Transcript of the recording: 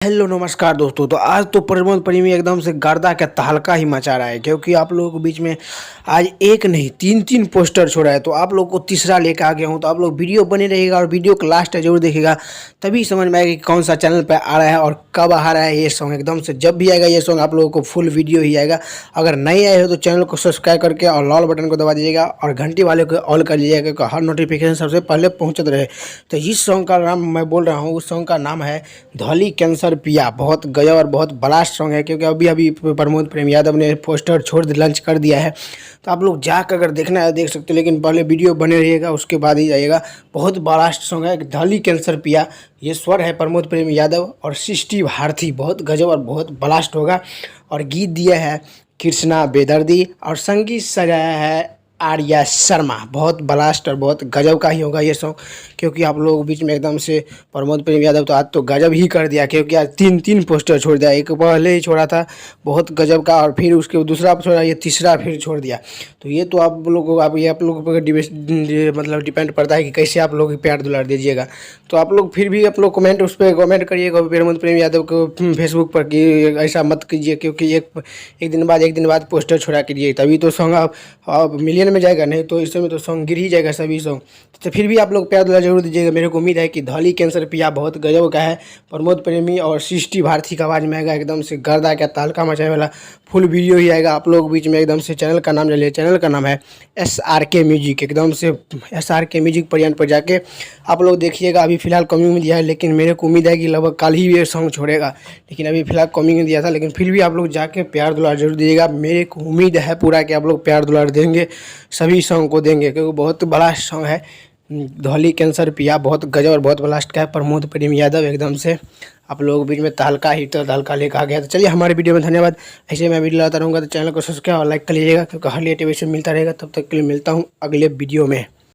Hello नमस्कार दोस्तों। तो आज तो प्रमोद प्रेमी एकदम से गर्दा का तहलका ही मचा रहा है, क्योंकि आप लोगों के बीच में आज एक नहीं तीन पोस्टर छोड़ा है। तो आप लोग को तीसरा लेकर आ गया हूँ, तो आप लोग वीडियो बने रहेगा और वीडियो को लास्ट तक जरूर देखिएगा, तभी समझ में आएगा कि कौन सा चैनल पे आ रहा है और कब आ रहा है ये सॉन्ग। एकदम से जब भी आएगा ये सॉन्ग आप लोगों को फुल वीडियो ही आएगा। अगर नहीं आए हो तो चैनल को सब्सक्राइब करके और लाल बटन को दबा दीजिएगा और घंटी वाले को ऑल कर लीजिएगा, क्योंकि हर नोटिफिकेशन सबसे पहले पहुँचते रहे। तो इस सॉन्ग का नाम मैं बोल रहा हूँ, उस सॉन्ग का नाम है धौली कैंसर पिया। बहुत गजब और बहुत ब्लास्ट सॉन्ग है, क्योंकि अभी अभी प्रमोद प्रेम यादव ने पोस्टर छोड़ लॉन्च कर दिया है। तो आप लोग जाकर अगर देखना है देख सकते हो, लेकिन पहले वीडियो बने रहिएगा उसके बाद ही जाइएगा। बहुत ब्लास्ट सॉन्ग है धौली कैंसर पिया। ये स्वर है प्रमोद प्रेम यादव और सृष्टि भारती। बहुत गजब और बहुत ब्लास्ट होगा। और गीत दिया है कृष्णा बेदर्दी और संगीत सजाया है आर्या शर्मा। बहुत ब्लास्ट और बहुत गजब का ही होगा ये सॉन्ग, क्योंकि आप लोगों के बीच में एकदम से प्रमोद प्रेम यादव तो आज तो गजब ही कर दिया, क्योंकि आज तीन पोस्टर छोड़ दिया। एक पहले ही छोड़ा था बहुत गजब का, और फिर उसके दूसरा छोड़ा, ये तीसरा फिर छोड़ दिया। तो ये तो आप लोगों को आप लोगों पर मतलब डिपेंड पड़ता है कि कैसे आप लोग प्यार दुलार दीजिएगा। तो आप लोग फिर भी आप लोग कमेंट उस पर कमेंट करिएगा प्रमोद प्रेम यादव को फेसबुक पर कि ऐसा मत कीजिए, क्योंकि एक दिन बाद पोस्टर छोड़ा कीजिए, तभी तो सॉन्ग आप मिलियन में जाएगा। नहीं तो इस समय तो सॉन्ग गिर ही जाएगा सभी सॉन्ग। तो फिर भी आप लोग प्यार दुलार जरूर दीजिएगा। मेरे को उम्मीद है कि धौली कैंसर पिया बहुत गजब का है। प्रमोद प्रेमी और सृष्टि भारती का आवाज़ में आएगा, एकदम से गर्दा का तालका मचाने वाला फुल वीडियो ही आएगा आप लोग बीच में। एकदम से चैनल का नाम ले लिया, चैनल का नाम है SRK म्यूजिक। एकदम से SRK म्यूजिक पर जाके आप लोग देखिएगा। अभी फिलहाल कमिंग में दिया है, लेकिन मेरे को उम्मीद है कि लगभग कल ही ये सॉन्ग छोड़ेगा, लेकिन अभी फिलहाल कमिंग में दिया था। लेकिन फिर भी आप लोग जाके प्यार दुलार जरूर दीजिएगा। मेरे को उम्मीद है पूरा कि आप लोग प्यार दुलार देंगे, सभी सॉन्ग को देंगे, क्योंकि बहुत बड़ा सॉन्ग है धौली कैंसर पिया। बहुत गजब और बहुत ब्लास्ट का है। प्रमोद प्रेम यादव एकदम से आप लोगों के बीच में तहलका ही तो तहलका लेकर आ गया। तो चलिए हमारे वीडियो में धन्यवाद। ऐसे मैं वीडियो लाता रहूँगा, तो चैनल को सब्सक्राइब और लाइक कर लीजिएगा, क्योंकि हर लेटेस्ट मिलता रहेगा। तब तक के लिए मिलता हूँ अगले वीडियो में।